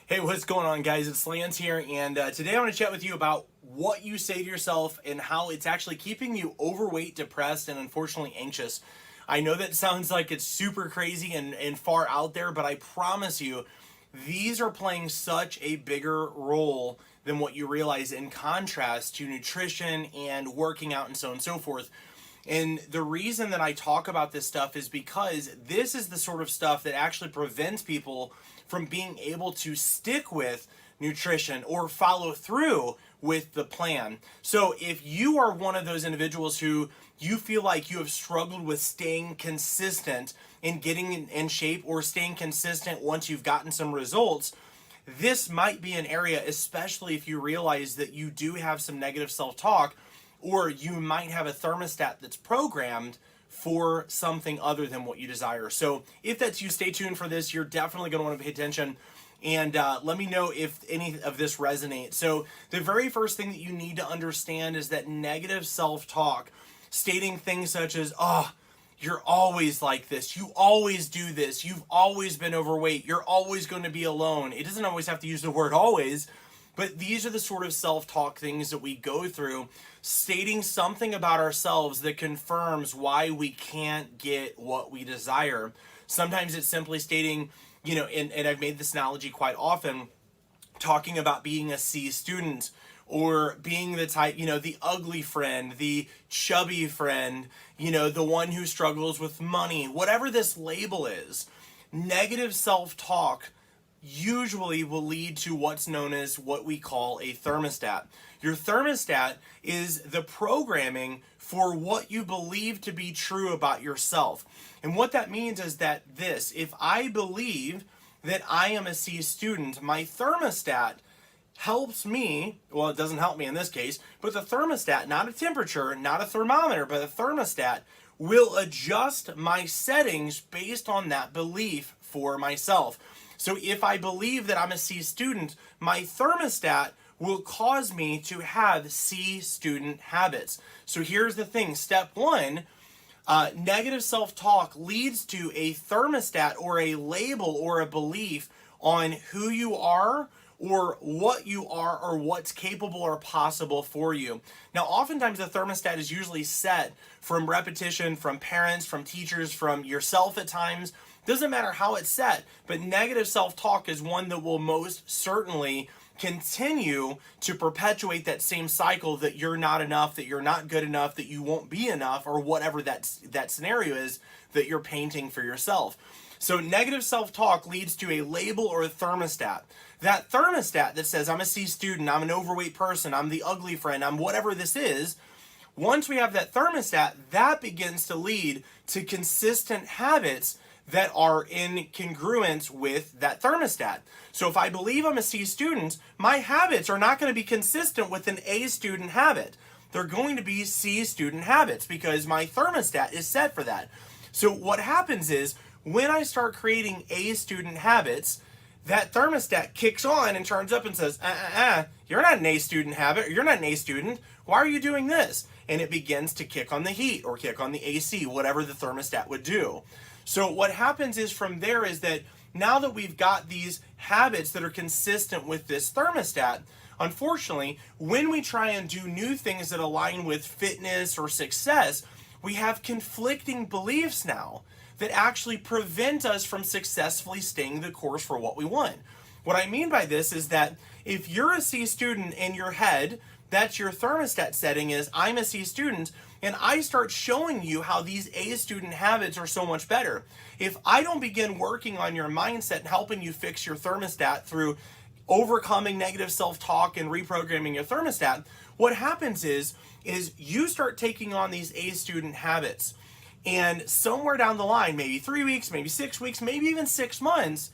Hey, what's going on, guys? It's Lance here, and today I want to chat with you about what you say to yourself and how it's actually keeping you overweight, depressed, and unfortunately anxious. I know that sounds like it's super crazy and far out there, but I promise you, these are playing such a bigger role than what you realize in contrast to nutrition and working out and so on and so forth. And the reason that I talk about this stuff is because this is the sort of stuff that actually prevents people from being able to stick with nutrition or follow through with the plan. So if you are one of those individuals who you feel like you have struggled with staying consistent in getting in shape or staying consistent once you've gotten some results, this might be an area, especially if you realize that you do have some negative self-talk, or you might have a thermostat that's programmed for something other than what you desire. So if that's you, stay tuned for this. You're definitely going to want to pay attention, and let me know if any of this resonates. So the very first thing that you need to understand is that negative self-talk, stating things such as, oh, you're always like this, you always do this, you've always been overweight, you're always going to be alone. It doesn't always have to use the word always, but these are the sort of self-talk things that we go through, stating something about ourselves that confirms why we can't get what we desire. Sometimes it's simply stating, and I've made this analogy quite often, talking about being a C student or being the type, the ugly friend, the chubby friend, the one who struggles with money, whatever this label is. Negative self-talk usually will lead to what's known as what we call a thermostat. Your thermostat is the programming for what you believe to be true about yourself. And what that means is that if I believe that I am a C student, my thermostat helps me, well, it doesn't help me in this case, but the thermostat, not a temperature, not a thermometer, but a thermostat, will adjust my settings based on that belief for myself. So if I believe that I'm a C student, my thermostat will cause me to have C student habits. So here's the thing. Step one, negative self-talk leads to a thermostat or a label or a belief on who you are or what you are or what's capable or possible for you. Now, oftentimes the thermostat is usually set from repetition, from parents, from teachers, from yourself at times. Doesn't matter how it's set, but negative self-talk is one that will most certainly continue to perpetuate that same cycle that you're not enough, that you're not good enough, that you won't be enough, or whatever that scenario is that you're painting for yourself. So negative self-talk leads to a label or a thermostat. That thermostat that says I'm a C student, I'm an overweight person, I'm the ugly friend, I'm whatever this is, once we have that thermostat, that begins to lead to consistent habits that are in congruence with that thermostat. So if I believe I'm a C student, my habits are not going to be consistent with an A student habit. They're going to be C student habits because my thermostat is set for that. So what happens is when I start creating A student habits, that thermostat kicks on and turns up and says, you're not an A student habit, you're not an A student, why are you doing this? And it begins to kick on the heat or kick on the AC, whatever the thermostat would do. So what happens is from there is that now that we've got these habits that are consistent with this thermostat, unfortunately, when we try and do new things that align with fitness or success, we have conflicting beliefs now that actually prevent us from successfully staying the course for what we want. What I mean by this is that if you're a C student in your head, that's your thermostat setting is I'm a C student, and I start showing you how these A student habits are so much better. If I don't begin working on your mindset and helping you fix your thermostat through overcoming negative self-talk and reprogramming your thermostat, what happens is you start taking on these A student habits. And somewhere down the line, maybe 3 weeks, maybe 6 weeks, maybe even 6 months,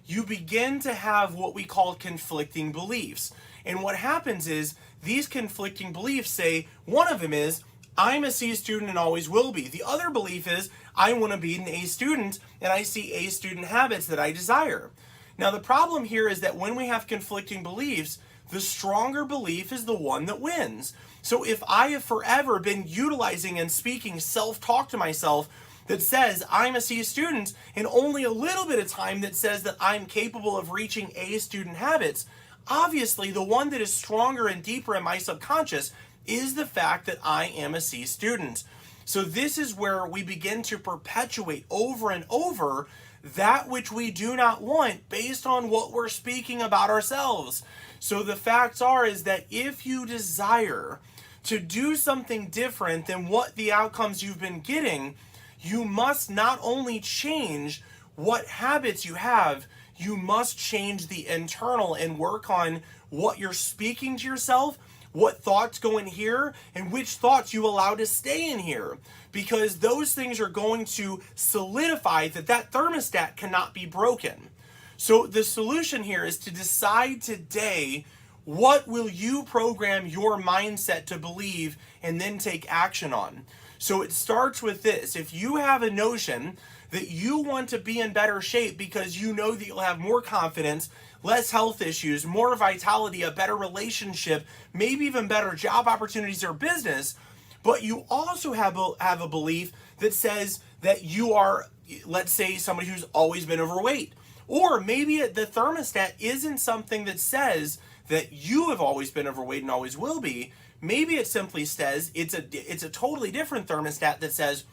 you begin to have what we call conflicting beliefs. And what happens is these conflicting beliefs say, one of them is, I'm a C student and always will be. The other belief is, I want to be an A student and I see A student habits that I desire. Now the problem here is that when we have conflicting beliefs, the stronger belief is the one that wins. So if I have forever been utilizing and speaking self-talk to myself that says I'm a C student and only a little bit of time that says that I'm capable of reaching A student habits, obviously the one that is stronger and deeper in my subconscious is the fact that I am a C student. So this is where we begin to perpetuate over and over that which we do not want based on what we're speaking about ourselves. So the facts are is that if you desire to do something different than what the outcomes you've been getting, you must not only change what habits you have, you must change the internal and work on what you're speaking to yourself, what thoughts go in here, and which thoughts you allow to stay in here. Because those things are going to solidify that thermostat cannot be broken. So the solution here is to decide today, what will you program your mindset to believe and then take action on? So it starts with this. If you have a notion that you want to be in better shape because you know that you'll have more confidence, less health issues, more vitality, a better relationship, maybe even better job opportunities or business, but you also have a belief that says that you are, let's say, somebody who's always been overweight. Or maybe the thermostat isn't something that says that you have always been overweight and always will be. Maybe it simply says it's a totally different thermostat that says,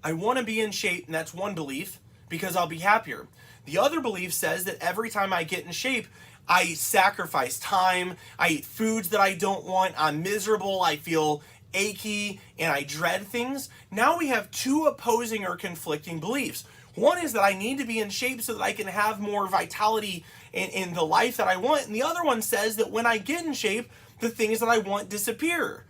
I want to be in shape, and that's one belief, because I'll be happier. The other belief says that every time I get in shape, I sacrifice time, I eat foods that I don't want, I'm miserable, I feel achy, and I dread things. Now we have two opposing or conflicting beliefs. One is that I need to be in shape so that I can have more vitality in the life that I want. And the other one says that when I get in shape, the things that I want disappear.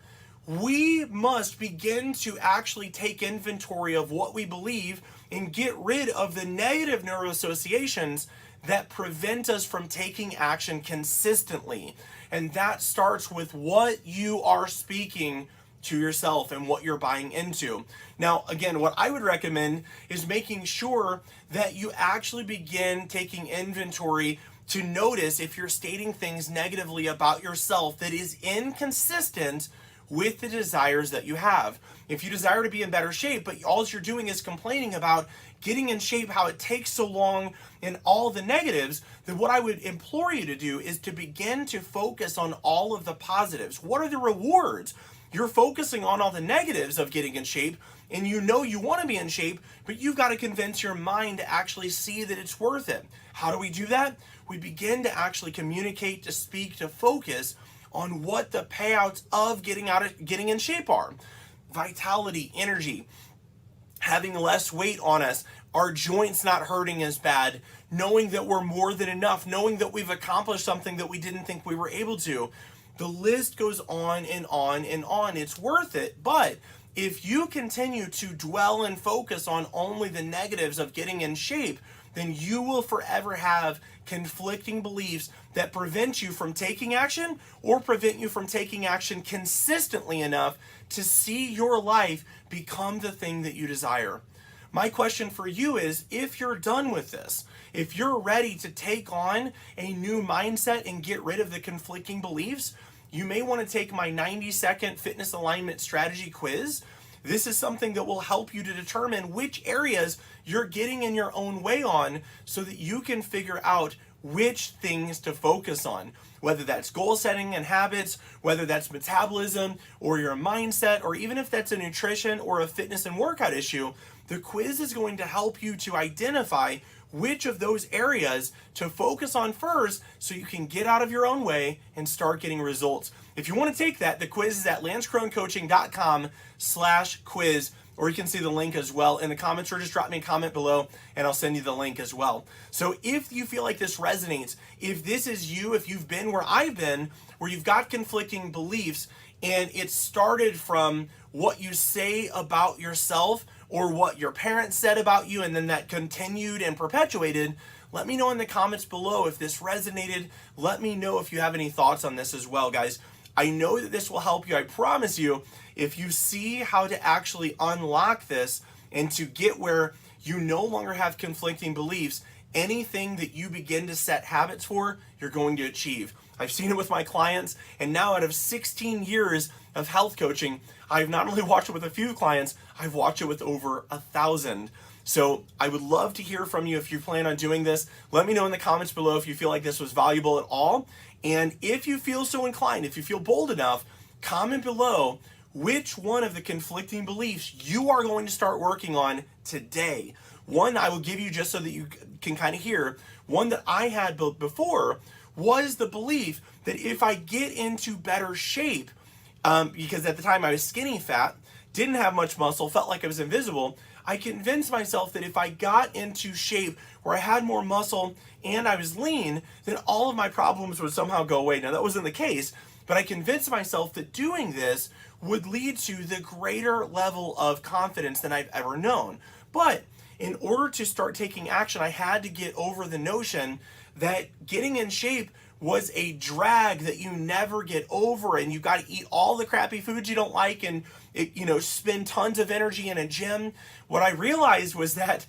We must begin to actually take inventory of what we believe and get rid of the negative neuroassociations that prevent us from taking action consistently. And that starts with what you are speaking to yourself and what you're buying into. Now, again, what I would recommend is making sure that you actually begin taking inventory to notice if you're stating things negatively about yourself that is inconsistent with the desires that you have. If you desire to be in better shape, but all you're doing is complaining about getting in shape, how it takes so long, and all the negatives, then what I would implore you to do is to begin to focus on all of the positives. What are the rewards? You're focusing on all the negatives of getting in shape, and you know you want to be in shape, but you've got to convince your mind to actually see that it's worth it. How do we do that? We begin to actually communicate, to speak, to focus on what the payouts of getting in shape are. Vitality, energy, having less weight on us, our joints not hurting as bad, knowing that we're more than enough, knowing that we've accomplished something that we didn't think we were able to. The list goes on and on and on. It's worth it, but if you continue to dwell and focus on only the negatives of getting in shape, then you will forever have conflicting beliefs that prevent you from taking action or prevent you from taking action consistently enough to see your life become the thing that you desire. My question for you is, if you're done with this, if you're ready to take on a new mindset and get rid of the conflicting beliefs, you may want to take my 90-second fitness alignment strategy quiz. This is something that will help you to determine which areas you're getting in your own way on so that you can figure out which things to focus on, whether that's goal setting and habits, whether that's metabolism or your mindset, or even if that's a nutrition or a fitness and workout issue. The quiz is going to help you to identify which of those areas to focus on first so you can get out of your own way and start getting results. If you want to take that, the quiz is at lancecronecoaching.com/quiz, or you can see the link as well in the comments, or just drop me a comment below and I'll send you the link as well. So if you feel like this resonates, if this is you, if you've been where I've been, where you've got conflicting beliefs and it started from what you say about yourself or what your parents said about you, and then that continued and perpetuated, let me know in the comments below if this resonated. Let me know if you have any thoughts on this as well, guys. I know that this will help you. I promise you, if you see how to actually unlock this and to get where you no longer have conflicting beliefs, anything that you begin to set habits for, you're going to achieve. I've seen it with my clients, and now out of 16 years of health coaching, I've not only watched it with a few clients, I've watched it with over 1,000. So I would love to hear from you if you plan on doing this. Let me know in the comments below if you feel like this was valuable at all. And if you feel so inclined, if you feel bold enough, comment below which one of the conflicting beliefs you are going to start working on today. One I will give you just so that you can kind of hear. One that I had before was the belief that if I get into better shape, because at the time I was skinny fat, didn't have much muscle, felt like I was invisible, I convinced myself that if I got into shape where I had more muscle and I was lean, then all of my problems would somehow go away. Now, that wasn't the case, but I convinced myself that doing this would lead to the greater level of confidence than I've ever known. But in order to start taking action, I had to get over the notion that getting in shape was a drag that you never get over, and you got to eat all the crappy foods you don't like and spend tons of energy in a gym. What I realized was that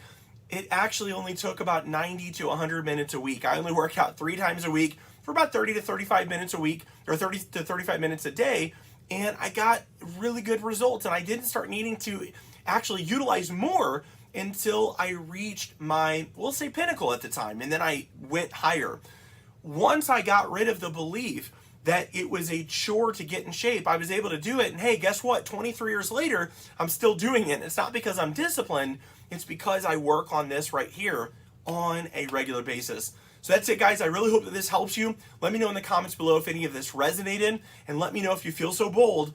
it actually only took about 90 to 100 minutes a week. I only work out 3 times a week for about 30 to 35 minutes a week, or 30 to 35 minutes a day, and I got really good results, and I didn't start needing to actually utilize more until I reached my, we'll say, pinnacle at the time, and then I went higher. Once I got rid of the belief that it was a chore to get in shape, I was able to do it. And hey, guess what? 23 years later, I'm still doing it. It's not because I'm disciplined. It's because I work on this right here on a regular basis. So that's it, guys. I really hope that this helps you. Let me know in the comments below if any of this resonated, and let me know if you feel so bold